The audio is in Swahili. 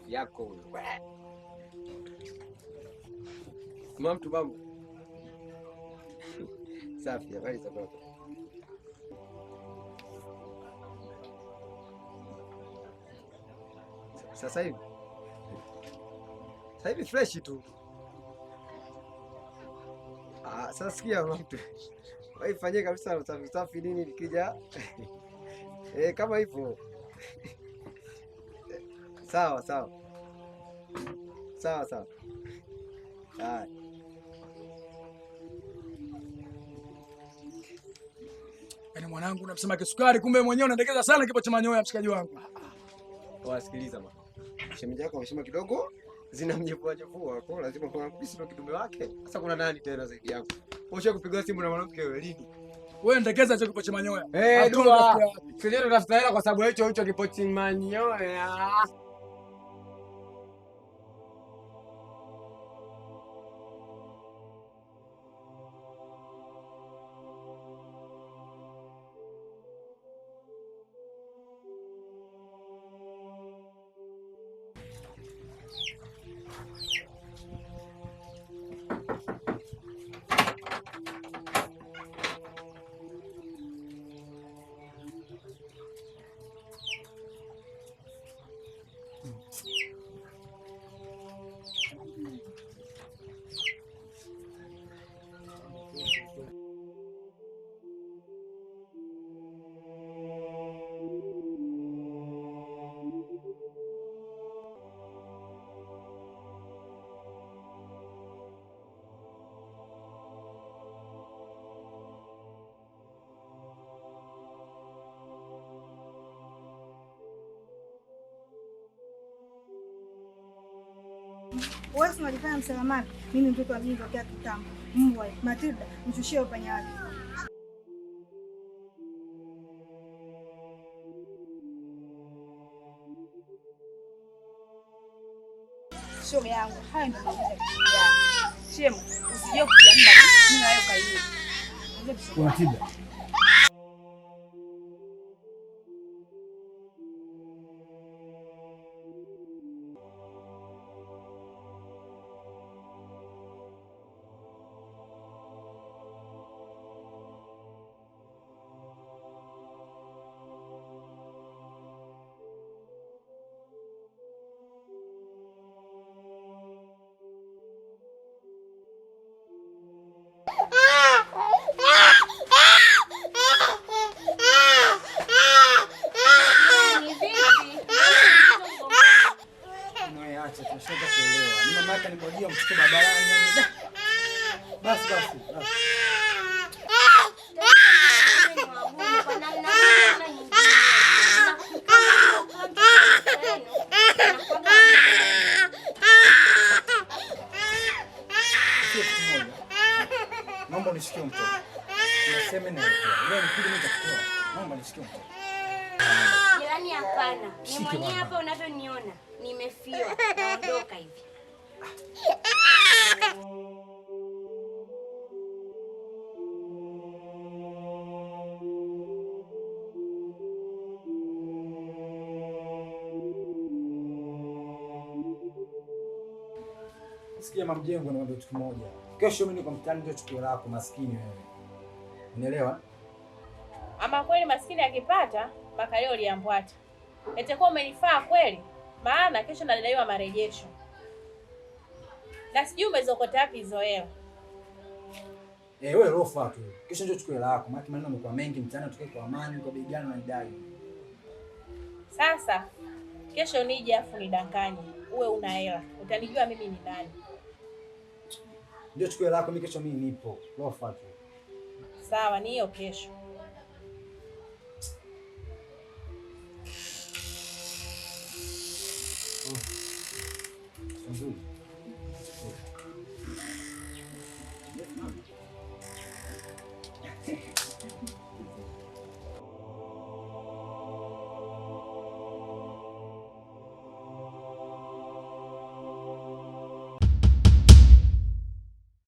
yako huyo. Mama mtu babu. Safi, habari za kwako? Sasa hivi fresh tu. Sasa sikia mama mtu. Waifanyie kabisa usafi nini nikija. Kama hivyo. Sawa. Haya. Yaani mwanangu unamsema kisukari, kumbe mwenyewe unaendekeza sana kipo cha manyoya mshikaji wangu. Wasikiliza mama. Shemeji yako amesema kidogo zinamnyepua kwa lazima kwa kabisa ndo kidume wake. Sasa kuna nani tena zaidi yangu? Usha kupiga simu na mwanamke wewe lini? Wewe endekeza hicho kipo cha manyoya. Dua. Sije tutafuta hela kwa sababu hicho kipo cha manyoya. Wewe unajifanya msalamani. Mimi mtoto wa mjini tokea kitambo. Mbwa, Matilda, mshushie upanya wake. Shoga yangu, haya ndio mambo ya kijana. Shemu, usije kujiamini mimi na wewe kaini. Matilda. Basi. Naomba nishikie mtoto. Unasema nini? Leo nikuje nitakutoa. Naomba nishikie mtoto. Jirani hapana. Ni mwenyewe hapa unavyoniona. Nimefiwa. Naondoka hivi. Sikia Mamjengo, niambie kitu kimoja. Kesho mimi niko mtaani ndio chukua lako maskini wewe. Unielewa? Ama kweli maskini akipata mpaka leo liambwata. Itakuwa umenifaa kweli? Maana kesho nadaiwa marejesho. Na sijui umezokota wapi hizo hela. Wewe rofa tu. Kesho ndio chukua lako. Maana maneno yamekuwa mengi mtaani, tukae kwa amani, kwa bei gani unanidai. Sasa kesho nije afu nidanganye. Uwe una hela. Utanijua mimi ni nani. Ndio chukua lako, mimi kesho mimi nipo. Rofa tu. Sawa, ni hiyo kesho. Nzuri.